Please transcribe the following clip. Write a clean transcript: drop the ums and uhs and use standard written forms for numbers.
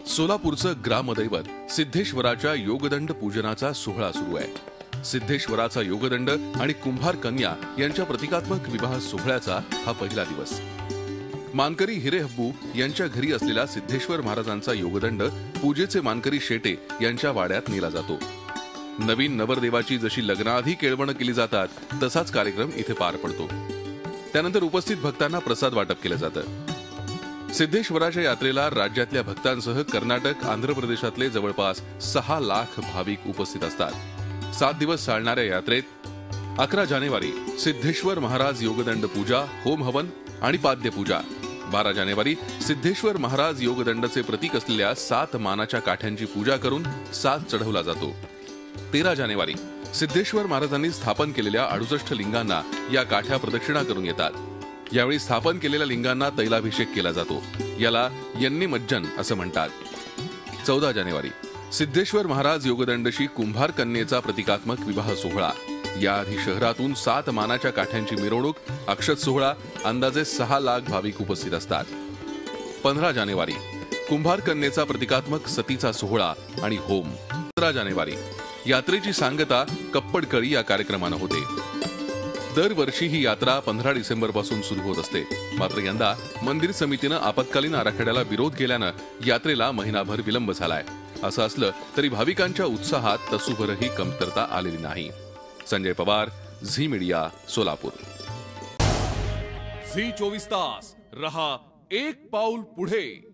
सोलापूरचं ग्रामदैवत सिद्धेश्वराच्या योगदंड पूजनाचा सोहळा सुरू आहे। सिद्धेश्वराचा योगदंड आणि कुंभार कन्या यांच्या प्रतिकात्मक विवाह सोहळ्याचा हा पहिला दिवस। मानकरी हिरेहब्बू यांच्या घरी असलेला सिद्धेश्वर महाराजांचा योगदंड पूजेचे मानकरी शेटे यांच्या वाड्यात नेला जातो। नवीन नवरदेवाची जशी लग्नाआधी केळवण केली जातात तसाच कार्यक्रम इथे पार पडतो। त्यानंतर उपस्थित भक्तांना प्रसाद वाटप केलं जातं। सिद्धेश्वराच्या यात्रेला राज्यातल्या भक्तांसह कर्नाटक, आंध्र प्रदेशातले जवळपास 6 लाख भाविक उपस्थित असतात। 7 दिवस चालणाऱ्या यात्रेत 11 जानेवारी सिद्धेश्वर महाराज योगदंड पूजा, होम हवन आणि पाद्य पूजा, 12 जानेवारी सिद्धेश्वर महाराज योगदंडचे प्रतीक असलेल्या 7 मानाच्या काठ्यांची पूजा करून साज चढवला जातो। 13 जानेवारी सिद्धेश्वर महाराजांनी स्थापन केलेल्या 68 लिंगांना या काठ्या प्रदक्षिणा करून येतात। यावेळी स्थापन केलेल्या लिंगांना तैलाभिषेक केला जातो। याला यन्निमज्जन असं म्हणतात। 14 जानेवारी सिद्धेश्वर महाराज योगदंडशी कुंभार कन्येचा प्रतिकात्मक विवाह सोहळा। याआधी शहरातून 7 मानाच्या काठ्यांची मिरवणूक, अक्षत सोहळा, अंदाजे 6 लाख भाविक उपस्थित असतात। 15 जानेवारी कुंभार कन्येचा प्रतिकात्मक सतीचा सोहळा आणि होम। 17 जानेवारी यात्रेची सांगता कप्पडकळी या कार्यक्रमानं होते। दरवर्षी ही यात्रा 15 डिसेंबर पासून सुरू होत असते। मात्र यंदा मंदिर समितीनं आपत्कालीन आराखड्याला विरोध केल्यानं यात्रेला महिनाभर विलंब झालाय। असं असलं तरी भाविकांच्या उत्साहात तसूभरही कमतरता आलेली नाही। संजय पवार, झी मीडिया, सोलापूर। झी 24 तास रहा एक पाऊल पुढे।